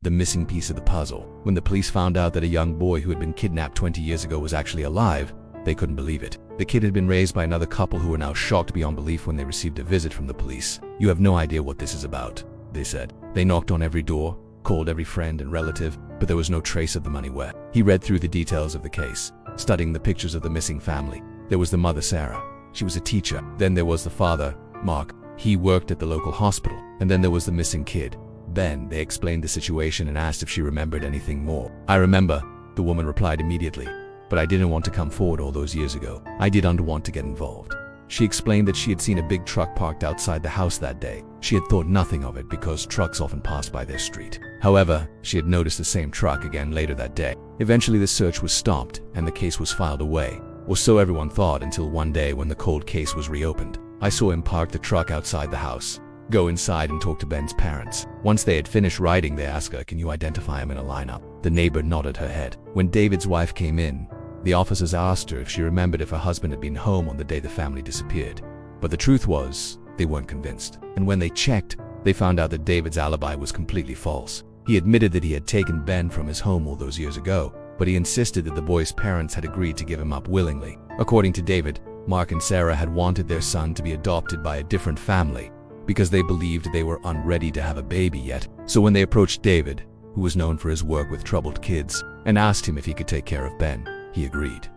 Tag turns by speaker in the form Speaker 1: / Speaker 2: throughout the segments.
Speaker 1: the missing piece of the puzzle. When the police found out that a young boy who had been kidnapped 20 years ago was actually alive, they couldn't believe it. The kid had been raised by another couple who were now shocked beyond belief when they received a visit from the police. "You have no idea what this is about," they said. They knocked on every door, called every friend and relative, but there was no trace of the money where. He read through the details of the case, studying the pictures of the missing family. There was the mother, Sarah. She was a teacher. Then there was the father, Mark. He worked at the local hospital. And then there was the missing kid, Ben. They explained the situation and asked if she remembered anything more. "I remember," the woman replied immediately, "but I didn't want to come forward all those years ago. I didn't want to get involved." She explained that she had seen a big truck parked outside the house that day. She had thought nothing of it because trucks often passed by their street. However, she had noticed the same truck again later that day. Eventually the search was stopped and the case was filed away, or so everyone thought, until one day when the cold case was reopened. I saw him park the truck outside the house, go inside and talk to Ben's parents. Once they had finished writing, they asked her, "Can you identify him in a lineup?" The neighbor nodded her head. When David's wife came in, the officers asked her if she remembered if her husband had been home on the day the family disappeared. But the truth was, they weren't convinced. And when they checked, they found out that David's alibi was completely false. He admitted that he had taken Ben from his home all those years ago, but he insisted that the boy's parents had agreed to give him up willingly. According to David, Mark and Sarah had wanted their son to be adopted by a different family because they believed they were unready to have a baby yet. So when they approached David, who was known for his work with troubled kids, and asked him if he could take care of Ben, he agreed.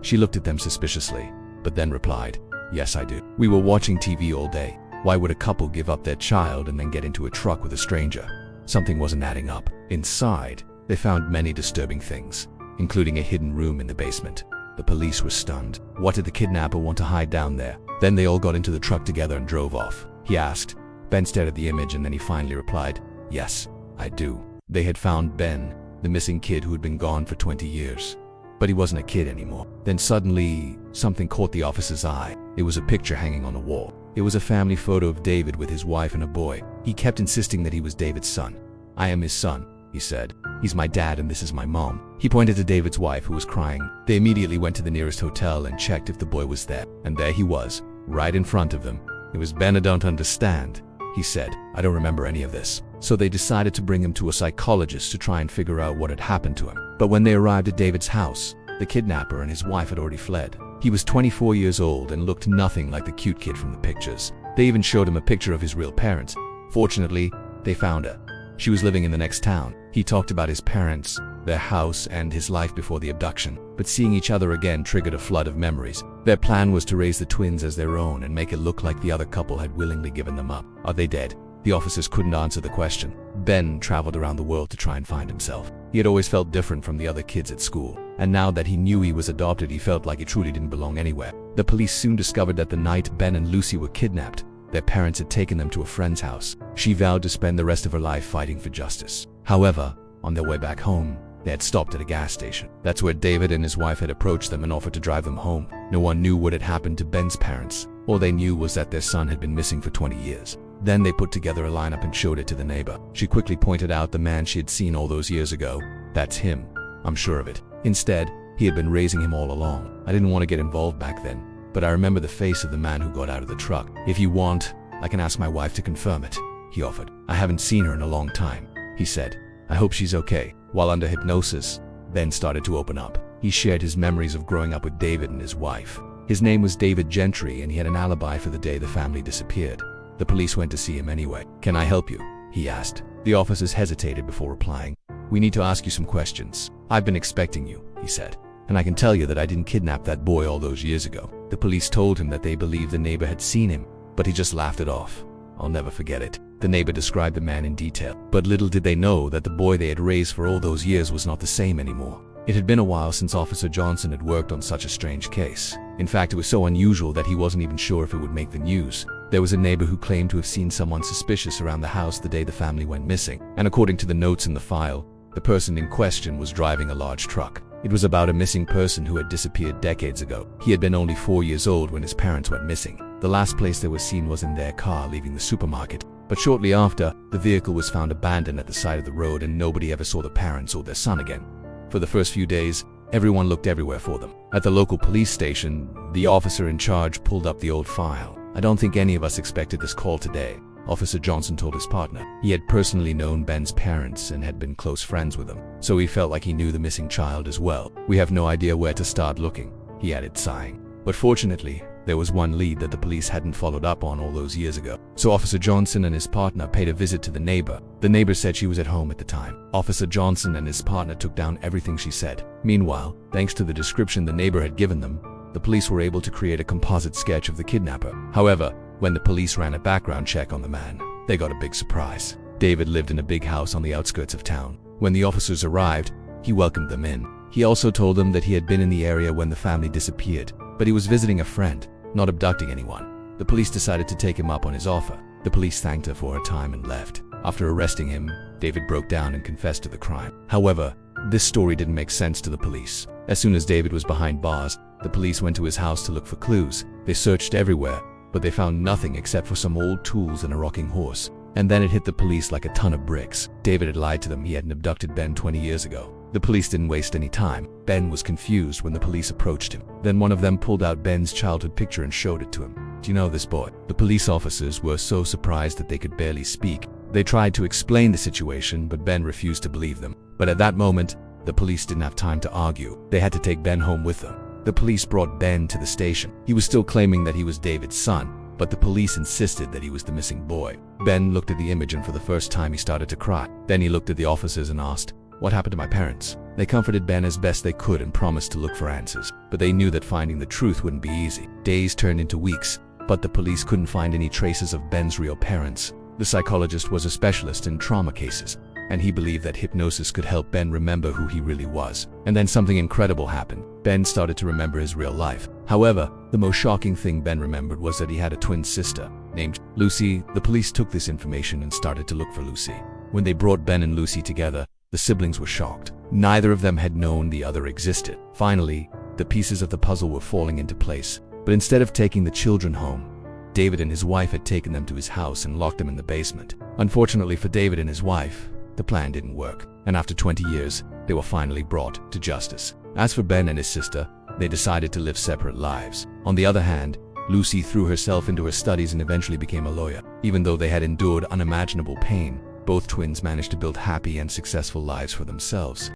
Speaker 1: She looked at them suspiciously, but then replied, "Yes, I do. We were watching TV all day. Why would a couple give up their child and then get into a truck with a stranger?" Something wasn't adding up. Inside, they found many disturbing things, including a hidden room in the basement. The police were stunned. What did the kidnapper want to hide down there? Then they all got into the truck together and drove off. He asked. Ben stared at the image and then he finally replied, "Yes, I do." They had found Ben, the missing kid who had been gone for 20 years. But he wasn't a kid anymore. Then suddenly, something caught the officer's eye. It was a picture hanging on the wall. It was a family photo of David with his wife and a boy. He kept insisting that he was David's son. "I am his son," he said. "He's my dad and this is my mom." He pointed to David's wife, who was crying. They immediately went to the nearest hotel and checked if the boy was there. And there he was, right in front of them. "It was Ben. I don't understand," he said. "I don't remember any of this." So they decided to bring him to a psychologist to try and figure out what had happened to him. But when they arrived at David's house, the kidnapper and his wife had already fled. He was 24 years old and looked nothing like the cute kid from the pictures. They even showed him a picture of his real parents. Fortunately, they found her. She was living in the next town. He talked about his parents, their house, and his life before the abduction. But seeing each other again triggered a flood of memories. Their plan was to raise the twins as their own and make it look like the other couple had willingly given them up. Are they dead? The officers couldn't answer the question. Ben traveled around the world to try and find himself. He had always felt different from the other kids at school. And now that he knew he was adopted, he felt like he truly didn't belong anywhere. The police soon discovered that the night Ben and Lucy were kidnapped, their parents had taken them to a friend's house. She vowed to spend the rest of her life fighting for justice. However, on their way back home, they had stopped at a gas station. That's where David and his wife had approached them and offered to drive them home. No one knew what had happened to Ben's parents. All they knew was that their son had been missing for 20 years. Then they put together a lineup and showed it to the neighbor. She quickly pointed out the man she had seen all those years ago. "That's him. I'm sure of it." Instead, he had been raising him all along. "I didn't want to get involved back then, but I remember the face of the man who got out of the truck. If you want, I can ask my wife to confirm it," he offered. "I haven't seen her in a long time," he said. "I hope she's okay." While under hypnosis, Ben started to open up. He shared his memories of growing up with David and his wife. His name was David Gentry and he had an alibi for the day the family disappeared. The police went to see him anyway. "Can I help you?" he asked. The officers hesitated before replying. "We need to ask you some questions." "I've been expecting you," he said. "And I can tell you that I didn't kidnap that boy all those years ago." The police told him that they believed the neighbor had seen him, but he just laughed it off. "I'll never forget it." The neighbor described the man in detail. But little did they know that the boy they had raised for all those years was not the same anymore. It had been a while since Officer Johnson had worked on such a strange case. In fact, it was so unusual that he wasn't even sure if it would make the news. There was a neighbor who claimed to have seen someone suspicious around the house the day the family went missing. And according to the notes in the file, the person in question was driving a large truck. It was about a missing person who had disappeared decades ago. He had been only 4 years old when his parents went missing. The last place they were seen was in their car leaving the supermarket. But shortly after, the vehicle was found abandoned at the side of the road and nobody ever saw the parents or their son again. For the first few days, everyone looked everywhere for them. At the local police station, the officer in charge pulled up the old file. "I don't think any of us expected this call today," Officer Johnson told his partner. He had personally known Ben's parents and had been close friends with them, so he felt like he knew the missing child as well. "We have no idea where to start looking," he added, sighing. But fortunately, there was one lead that the police hadn't followed up on all those years ago. So Officer Johnson and his partner paid a visit to the neighbor. The neighbor said she was at home at the time. Officer Johnson and his partner took down everything she said. Meanwhile, thanks to the description the neighbor had given them, the police were able to create a composite sketch of the kidnapper. However, when the police ran a background check on the man, they got a big surprise. David lived in a big house on the outskirts of town. When the officers arrived, he welcomed them in. He also told them that he had been in the area when the family disappeared, but he was visiting a friend, not abducting anyone. The police decided to take him up on his offer. The police thanked her for her time and left. After arresting him, David broke down and confessed to the crime. However, this story didn't make sense to the police. As soon as David was behind bars, the police went to his house to look for clues. They searched everywhere, but they found nothing except for some old tools and a rocking horse. And then it hit the police like a ton of bricks. David had lied to them. He hadn't abducted Ben 20 years ago. The police didn't waste any time. Ben was confused when the police approached him. Then one of them pulled out Ben's childhood picture and showed it to him. "Do you know this boy?" The police officers were so surprised that they could barely speak. They tried to explain the situation, but Ben refused to believe them. But at that moment, the police didn't have time to argue. They had to take Ben home with them. The police brought Ben to the station. He was still claiming that he was David's son, but the police insisted that he was the missing boy. Ben looked at the image and for the first time he started to cry. Then he looked at the officers and asked, "What happened to my parents?" They comforted Ben as best they could and promised to look for answers. But they knew that finding the truth wouldn't be easy. Days turned into weeks, but the police couldn't find any traces of Ben's real parents. The psychologist was a specialist in trauma cases, and he believed that hypnosis could help Ben remember who he really was. And then something incredible happened. Ben started to remember his real life. However, the most shocking thing Ben remembered was that he had a twin sister named Lucy. The police took this information and started to look for Lucy. When they brought Ben and Lucy together, the siblings were shocked. Neither of them had known the other existed. Finally, the pieces of the puzzle were falling into place. But instead of taking the children home, David and his wife had taken them to his house and locked them in the basement. Unfortunately for David and his wife, the plan didn't work, and after 20 years, they were finally brought to justice. As for Ben and his sister, they decided to live separate lives. On the other hand, Lucy threw herself into her studies and eventually became a lawyer. Even though they had endured unimaginable pain, both twins managed to build happy and successful lives for themselves.